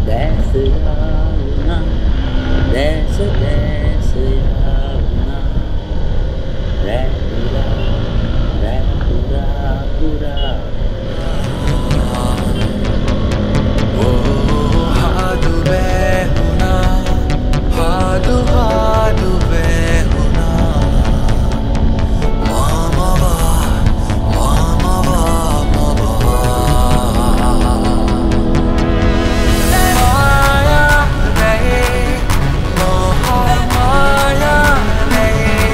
දැස යාවුනා දැස දැස යාවුනා රැපුරා පුරා हादु बेहुना हादु हादु बेहुना मामवा माया नहीं मोह माया नहीं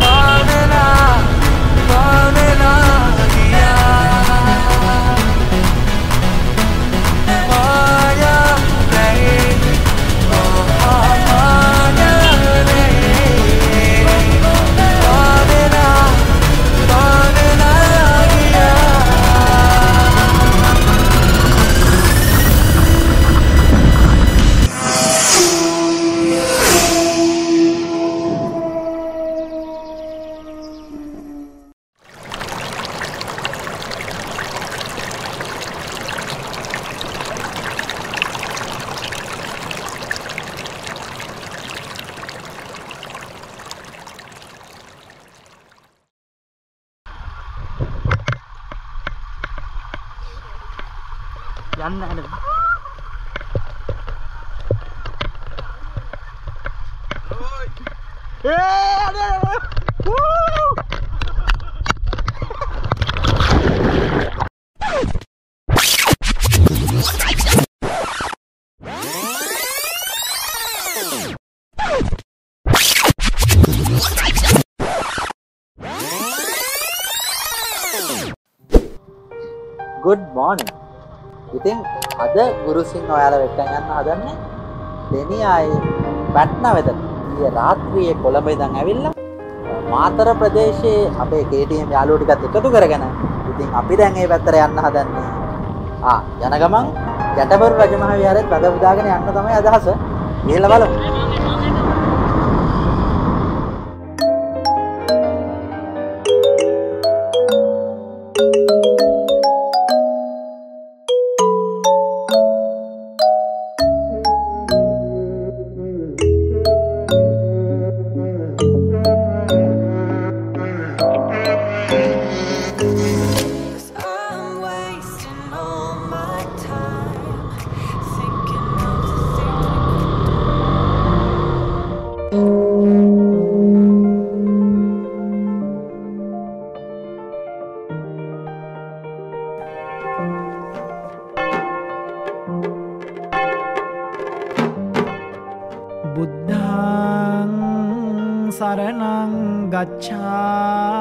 पाने लगिया माया नहीं मोह माया नहीं पाने लगिया යන්න හැදෙන්න good morning. ඉතින් අද ගුරුසිංහ ඔයාලා වෙට්ටන් යන්න හදන්නේ දෙනියායේ පැට්නා වෙදට. ඊයේ රාත්‍රියේ කොළඹ ඉඳන් ඇවිල්ලා මාතර ප්‍රදේශයේ අපේ KTM යාළුවෝ ටිකත් එකතු කරගෙන ඉතින් අපි දැන් මේ පැත්තට යන්න හදන්නේ. යන ගමන් ගැටබරු රජමහා විහාරෙත් වැඳ පුදාගෙන යන්න තමයි අදහස. ගිහලා බලමු. බුද්ධං සරණං ගච්ඡාමි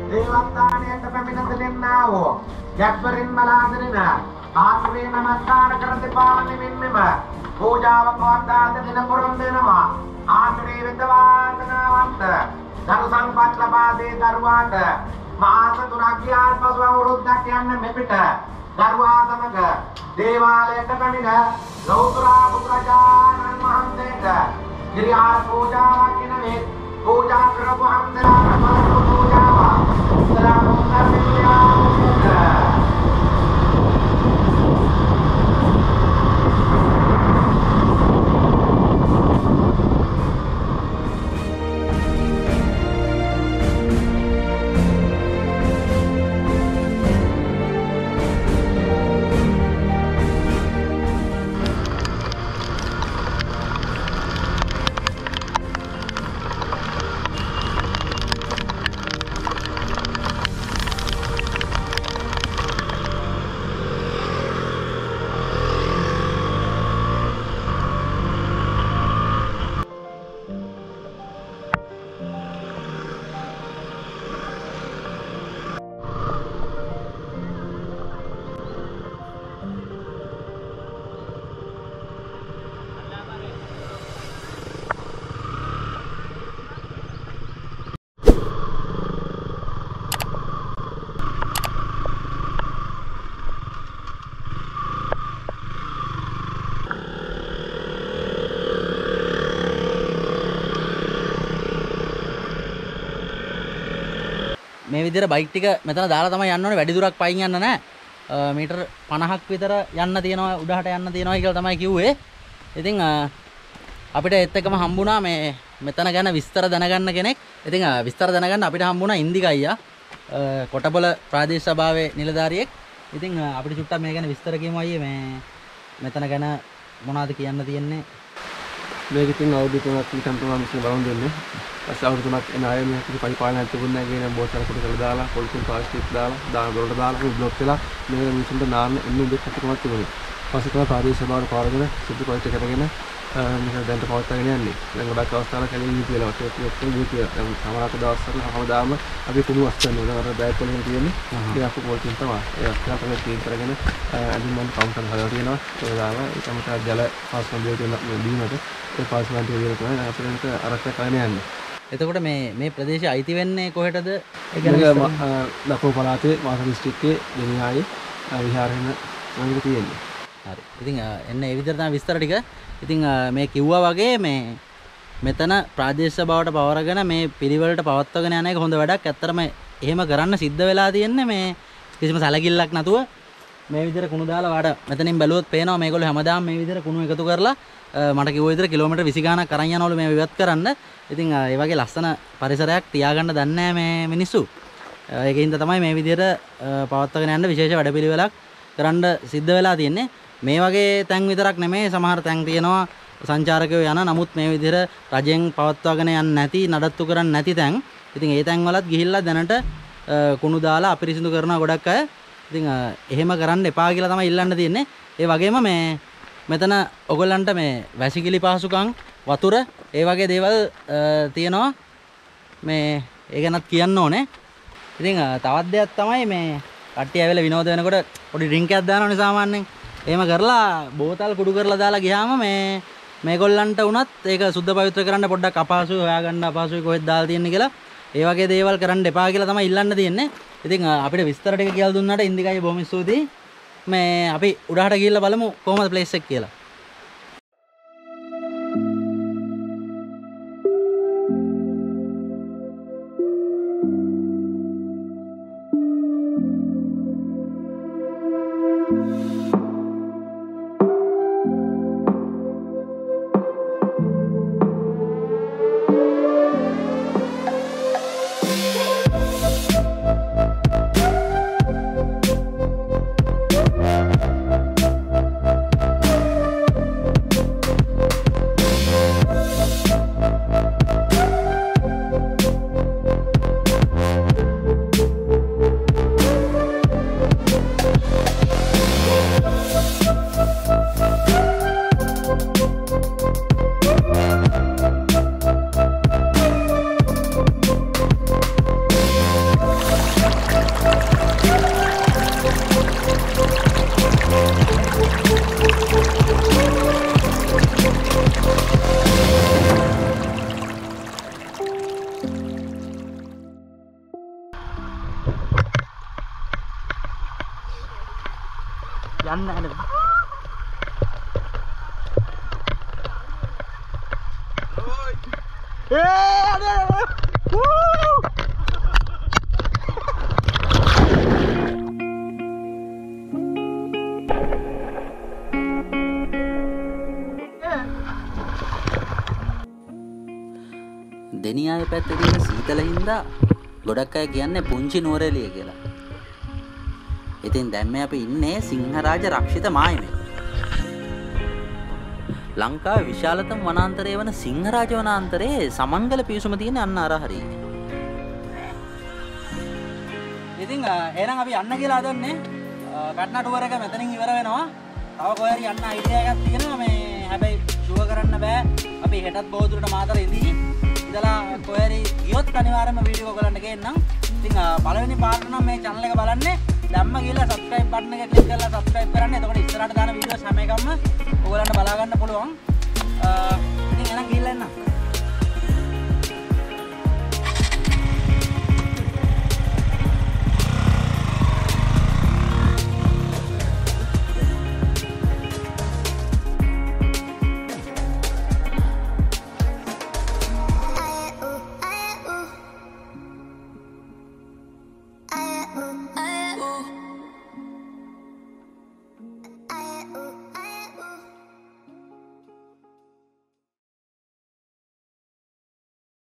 දේවස්ථානයට පැමිණ දෙන්නා වූ ජක්වරින් මලාදෙන ආත්මේ නමස්කාර කර දෙපාරණි මෙන්නෙම පූජාව පවත්වා දෙන පුරුම් දෙනවා ආත්මේ වෙත වාසනාවන්ත දරු සංපත් ලබා දේ දරුවාට මාස 3ක් ගියාන් පසු අවුරුද්දක් යන්න මෙපිට දරුවා සමග දේවාලයට පැමිණ ලෞතර බුදුරජාණන් වහන්සේට ගිරිහාර පූජාවක් ගෙනවේ පූජා කරපු හන්දලා පූජාව සලාම කරමියා මේ විදිහට බයික් ටික මෙතන දාලා තමයි යන්න ඕනේ. වැඩි දුරක් පයින් යන්න නැහැ. මීටර් 50ක් විතර යන්න තියෙනවා, උඩහට යන්න තියෙනවා කියලා තමයි කිව්වේ. ඉතින් අපිට ඒත් එක්කම හම්බුණා මේ මෙතන ගැන විස්තර දැනගන්න කෙනෙක්. ඉතින් විස්තර දැනගන්න අපිට හම්බුණා ඉන්දික අයියා, කොටපොළ ප්‍රාදේශ සභාවේ නිලධාරියෙක්. ඉතින් අපිට චුට්ටක් මේ ගැන විස්තර කියමු අයියේ. මේ මෙතන ගැන මොනවද කියන්න තියෙන්නේ? මේක ඉතින් අවුරුදු 3ක් විතර තමයි මිනිස්සු බලන් දෙන්නේ. පස්සේ අවුරුදු 3ක් එන අය මේක පරිපාලනයක් තිබුණා කියන බෝතල් කොට කරලා දාලා පොලිසියෙන් ප්ලාස්ටික් දාලා දොරට දාලා බ්ලොක් වෙලා මේ මිනිස්සුන්ට නාන්න එන්නේ දෙයක් හතරක් තිබුණේ. පස්සේ තමයි ප්‍රාදේශීය සභාවට පාරගෙන සිද්ධ ප්‍රොජෙක්ට් එකකට ගෙන මේක දැන් පවත්වාගෙන යන්නේ. දැන් ගොඩක් අවස්ථාවල කලින් නීති වෙලා ඔක්කොම නීති දැන් සමහරක දවස්වල හැමදාම අපි කුණු වස්තන්නේ අර බෑග් වලින් තියෙන්නේ. ඒක අපු පොලිසියෙන් තමයි. ඒ අස්තර තමයි ක්ලීන් කරගෙන අදින් මම කවුන්ටර් හදලා තියෙනවා. ඒක දාලා ඒ තමයි ජල පාස්මන් දෙක දීමට ඒ පාස්මන් දෙක විතර තමයි අපිට අරක්ක කරගෙන යන්නේ. එතකොට මේ ප්‍රදේශය අයිති වෙන්නේ කොහෙටද? ඒ කියන්නේ ලකෝ පළාතේ මාස දිස්ත්‍රික්කයේ දෙනියායේ විහාරෙන මොනවද තියෙන්නේ. හරි. ඉතින් එන්න ඒ විදිහට තමයි විස්තර ටික. ඉතින් මේ කිව්වා වගේ මේ මෙතන ප්‍රාදේශ සභාවට පවරගෙන මේ පිළිවෙලට පවත්වාගෙන යන එක හොඳ වැඩක්. ඇත්තටම එහෙම කරන්න සිද්ධ වෙලා තියෙන්නේ මේ කිසිම සැලකිල්ලක් නැතුව මේ විදිහට කුණු දාලා වාට මෙතනින් බැලුවොත් පේනවා මේගොල්ලෝ හැමදාම මේ විදිහට කුණු එකතු කරලා මට කිව්ව විදිහට කිලෝමීටර් 20 ගාණක් අරන් යනවලු මේ ඉවත් කරන්න. ඉතින් ඒ වගේ ලස්සන පරිසරයක් තියාගන්න දන්නේ නැහැ මේ මිනිස්සු. ඒකින්ද තමයි මේ විදිහට පවත්වාගෙන යන්න විශේෂ වැඩපිළිවෙලක් කරන්න සිද්ධ වෙලා තියෙන්නේ. මේ වගේ තැන් විතරක් නෙමෙයි, සමහර තැන් තියෙනවා සංචාරකයෝ යන නමුත් මේ විදිහට රජෙන් පවත්වාගෙන යන්නේ නැති, නඩත්තු කරන්නේ නැති තැන්. ඉතින් ඒ තැන් වලත් ගිහිල්ලා දැනට කුණු දාලා අපිරිසිදු කරනවා ගොඩක් අය. ඉතින් එහෙම කරන්න එපා කියලා තමයි ඉල්ලන්න තියෙන්නේ. ඒ වගේම මේ මෙතන ඔයගොල්ලන්ට මේ වැසිකිලි පහසුකම්, වතුර, ඒ වගේ දේවල් තියෙනවා. මේ ඒ ගැනත් කියන්න ඕනේ. ඉතින් තවත් දෙයක් තමයි මේ කට්ටිය ඇවිල්ලා විනෝද වෙනකොට පොඩි ඩ්‍රින්ක් එකක් දානවනේ සාමාන්‍යයෙන්. එහෙම කරලා බෝතල් කුඩු කරලා දාලා ගියාම මේගොල්ලන්ට උනත් ඒක සුද්ධ පවිත්‍ර කරන්න පොඩ්ඩක් අපහසුයි, හොයාගන්න අපහසුයි කොහෙද දාලා තියෙන්නේ කියලා. ඒ වගේ දේවල් කරන්න එපා කියලා තමයි ඉල්ලන්න තියෙන්නේ. ඉතින් අපිට විස්තර ටික කියලා දුන්නාට ඉන්දිකයි බොහොම ස්තුතියි. මේ අපි උඩහට ගිහිල්ලා බලමු කොහොමද ප්ලේස් එක කියලා. යන්න හදන්න. දෙනියායේ පැත්තේ තියෙන සීතල හින්දා ගොඩක් අය කියන්නේ පුංචි නුවරඑළිය කියලා. ඉතින් දැන් මේ අපි ඉන්නේ සිංහරාජ රක්ෂිත මායමේ. ලංකාවේ විශාලතම වනාන්තරය වන සිංහරාජ වනාන්තරයේ සමංගල පිවිසුම තියෙන අන්න අර හරිය. ඉතින් එහෙනම් අපි යන්න කියලා හදන්නේ. පැට්නා ටුවර් එක මෙතනින් ඉවර වෙනවා. තව කොහේ හරි යන්න අයිඩියා එකක් තියෙනවා. මේ හැබැයි ෂුවර් කරන්න බෑ. අපි හෙටත් බොහෝ දුරට මාතර ඉඳලා කොහේ හරි ගියොත් අනිවාර්යයෙන්ම වීඩියෝ ඔයගලන්ට ගේන්නම්. ඉතින් පළවෙනි පාර්ට නම් මේ channel එක බලන්නේ. දැම්ම ගිහලා subscribe button එක click කරලා subscribe කරන්න. එතකොට ඉස්සරහට දාන වීඩියෝස් හැම එකක්ම ඔයගලන්ට බලා ගන්න පුළුවන්. ඉතින් එහෙනම් ගිහලා එන්න.